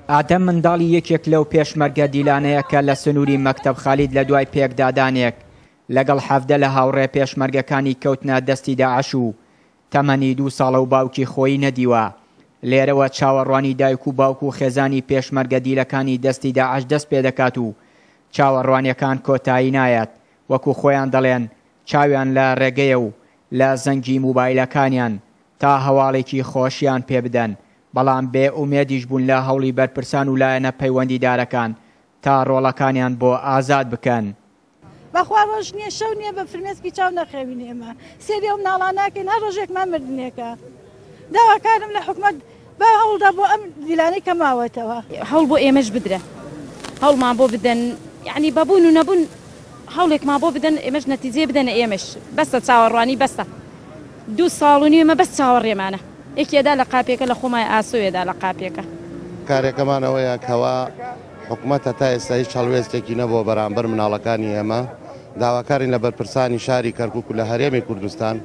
ئادەم منداڵی یەکێک لەو پێشمەرگە دیلانەیە کە لە سنووری مەکتەب خالید لە دوای پێکدادانێک لەگەڵ 17 لە هاوڕێ پێشمەرگەکانی کەوتنە دەستی داعش و تەمەنی 2 ساڵە و باوکی خۆی نەدیوە. لێرەوە چاوەڕوانی دایک و باوک و خێزانی پێشمەرگە دیلەکانی دەستی داعش دەست پێ دەکات و چاوەڕوانیەکان کۆتایی نایەت. وەکو خۆیان دەڵێن چاویان لە ڕێگەیە و لە زەنگی موبایلەکانیان تا هەواڵێکی خۆشیان پێ بدەن، بەڵام بێ ئومێدیش بوون لە هەوڵی بەرپرسان و لایەنە پەیوەندیدارەکان تا ڕۆڵەکانیان بۆ ئازاد بکەن. بەخوا ڕۆژ نییە شەو نییە بە فرمێسکی چاو نەخێوین ئێمە سێری ئەو مناڵان ناکەین هەر ڕۆژێکمان مردنێکە. داواکارم لە حکومەت با هەوڵدا بۆ ئەم دیلانەی کە ماوەتەوە هەوڵ بۆ ئێمەش بدرە، هەوڵمان بۆ بدەن، یعنی بەبوون و نەبوون هەوڵێکمان بۆ بدەن، ئێمەش نەتیجێ بدەنە. ئێمەش بەستە چاوەڕوانی بەستە 2 ساڵ و نیوە بەس چاوەڕێمانە یەکێدا لە قاپێکە لە خۆمای ئاسۆیەدا لە قاپێکە. کارێکەمانەوەیە کەوا حکومەتە تا ئێستا هیچ هەڵوێستێکی نەبووە بەرامبەر مناڵەکانی ئێمە. داواکارین لە بەرپرسانی شاری کەرکووک و لە هەرێمی کوردستان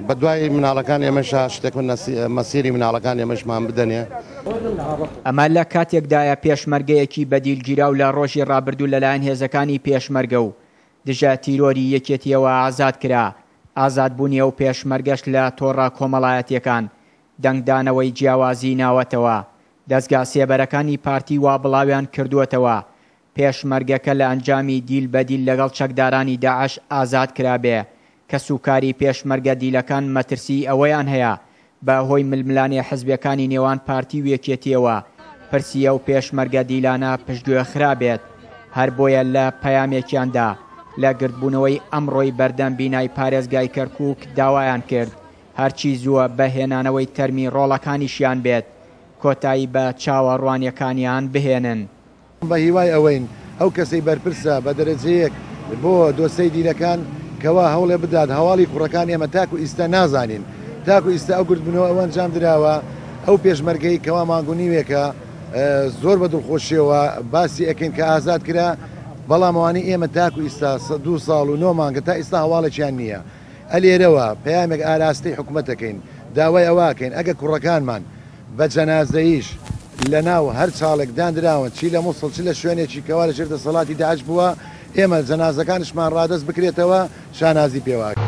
بە دوای مناڵەکان ئێمەشا شتێک مەسیری مناڵەکان ئێمەشمان بدەنێ. ئەمە لە کاتێکدایە پێشمەرگەیەکی بەدیلگیرا و لە ڕۆژی ڕابردوو لەلایەن هێزەکانی پێشمەرگە و دژە تیرۆری یەکێتیەوە ئازاد کرا. ئازادبوونیە و پێشمەرگەش لە تۆڕە کۆمەڵایەتیەکان دەنگدانەوەی جیاوازی ناوەتەوە. دەستگا سێبەرەکانی پارتی وا بڵاویان کردووەتەوە پێشمەرگەکە لە ئەنجامی دیل بەدیل لەگەڵ چەکدارانی داعش ئازاد کرابێ کە سوکاری پێشمەرگە دیلەکان مەترسی ئەوەیان هەیە بە هۆی ململانێ حزبەکانی نێوان پارتی و یەکێتیەوە پرسیە و پێشمەرگە دیلانە پشتگوێ خرابێت. هەر بۆیە لە پەیامێکیاندا لە گرتبوونەوەی ئەمڕۆی بەردەم بینای پارێزگای کەرکووک داوایان کرد هەرچی زووە بەهێنانەوەی تەرمی ڕۆڵەکانیشیان بێت کۆتایی بە چاوەڕوانیەکانیان بهێنن. بە هیوای ئەوەین ئەو کەسەی بەرپرسە بە دەرەجەیەک بۆ دۆسەی دیلەکان کەوا هەوڵێ بدات هەواڵی کوڕەکان ئێمە تاکو ئیستا نازانین، تاکو ئیستا ئەو گرتبوونەوە ئەوە ئەنجام درراوە. ئەو پێشمەرگەی کەوا مانگونیوێکە زۆر بە دڵخۆشیەوە باسی ئەەکەین کە ئازاد کرا، بەڵام ئەوانەی ئێمە تاکو ئیستا 2 ساڵ و 9 مانگە تا ئێستا هەواڵێکیان نییە. ئەلێرەوە پەیامێک ئاراستەی حکومەتەکەین داوای ئەواکەین ئەگە کوڕەکانمان بە جەنازەیش لە ناو هەر چاڵێک دانراون چی لە مووسڵ چی لە شوێنێکی کەوا لە ژێر دەسەڵاتی داعش بووە ئێمە جەنازەکانشمان ڕادەست بکرێتەوە شانازی پێواکە.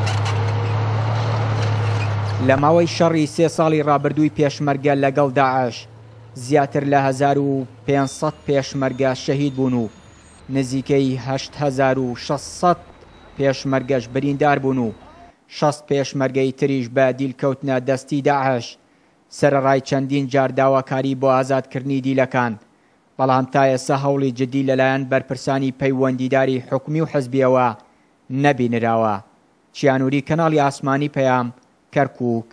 لە ماوەی شەڕی 3 ساڵی ڕابردووی پێشمەرگە لەگەڵ داعش زیاتر لە 1500 پێشمەرگە شەهید بوون و نزیکەی 8600 پێشمەرگەش بریندار بوون و 60 پێشمەرگەی تریش بە دیلکەوتنە دەستی داعش. سەرەڕای چەندین جار داواکاری بۆ ئازادکردنی دیلەکان، بەڵام تا ئێستا هەوڵی جدی لەلایەن بەرپرسانی پەیوەندیداری حکومی و حزبیەوە نەبینراوە. چیانووری کەناڵی ئاسمانی پەیام، کەرکووک.